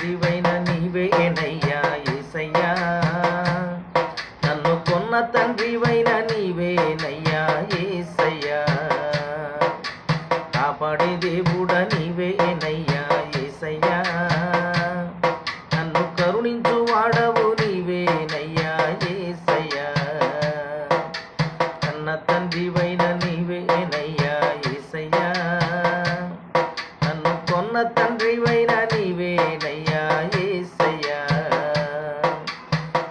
తండ్రివైన నీవేనయ్యా యేసయ్యా, నన్ను కొన్న తండ్రివైన నీవేనయ్యా యేసయ్యా, కాపాడే దేవుడ నీవేనయ్యా యేసయ్యా, నన్ను కరుణించు వాడవు నీవేనయ్యా యేసయ్యా, కన్న తండ్రివైన నీవేనయ్యా యేసయ్యా, నన్ను కొన్న తండ్రివైన నీవేనయ్యా యేసయ్యా,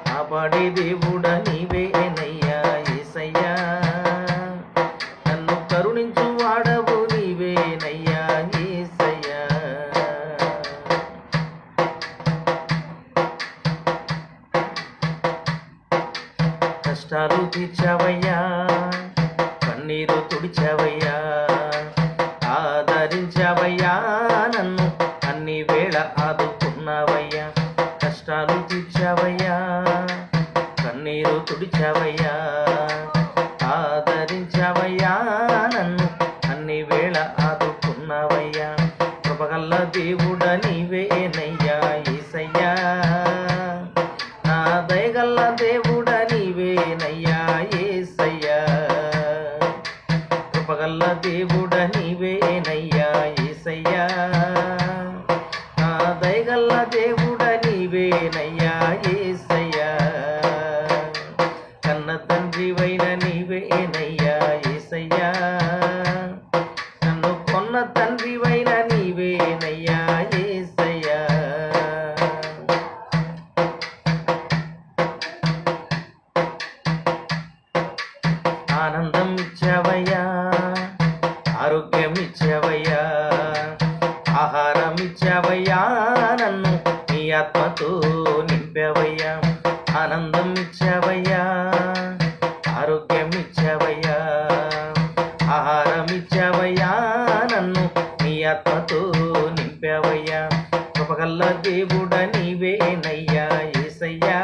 కాపాడే దేవుడ నీవేనయ్యా యేసయ్యా, నన్ను కరుణించు వాడవు నీవేనయ్యా యేసయ్యా. కష్టాలు తీర్చావయ్యా, కన్నీరు తుడిచావయ్యా, ఆదరించావయ్యా, నన్ను అన్ని వేళ ఆదుకున్నావయ్యా. కష్టాలు తీర్చావయ్యా, కన్నీరు తుడిచావయ్యా, ఆదరించావయ్యా, నన్ను అన్ని వేళ ఆదుకున్నావయ్యా. కృపగల్ల దేవుడ నీవేనయ్యా యేసయ్యా, నా దయగల్ల దేవుడ నీవేనయ్యా యేసయ్యా, కృపగల్ల దేవుడ నీవేనయ్యా యేసయ్యా, నా దయగల్ల దేవుడ నీవేనయ్యా యేసయ్యా, కన్న తండ్రివైన నీవేనయ్యా యేసయ్యా, నన్ను కొన్న తండ్రివైన నీవేనయ్యా యేసయ్యా. ఆనందం ఇచ్చావయ్యా, ఆరోగ్యం ఇచ్చావయ్యా, ఆహారం ఇచ్చావయ్యా, నన్ను నీ ఆత్మతో నింపావయ్యా. ఆనందం ఇచ్చావయ్యా, ఆరోగ్యం ఇచ్చావయ్యా, ఆహారం ఇచ్చావయ్యా, నన్ను నీ ఆత్మతో నింపావయ్యా. కృపగల్ల దేవుడ నీవేనయ్యా యేసయ్యా,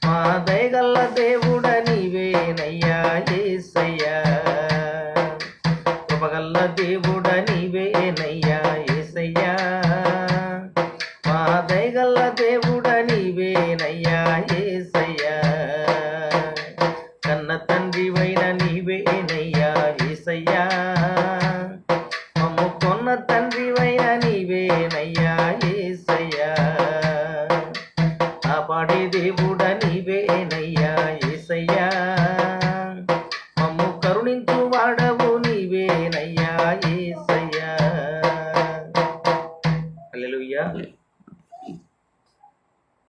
మా దయగల్ల దేవుడ నీవేనయ్యా యేసయ్యా, కృపగల్ల దేవుడ నీవేనయ్యా యేసయ్యా, మా దయగల్ల దేవుడ నీవేనయ్యా యేసయ్యా, కన్న తండ్రివైన నీవేనయ్యా యేసయ్యా, మమ్ము కొన్న తండ్రివైన నీవేనయ్యా యేసయ్యా, కాపాడే దేవుడ నీవేనయ్యా యేసయ్యా, మమ్ము కరుణించు వాడవు నీవేనయ్యా యేసయ్యా. హల్లెలూయా.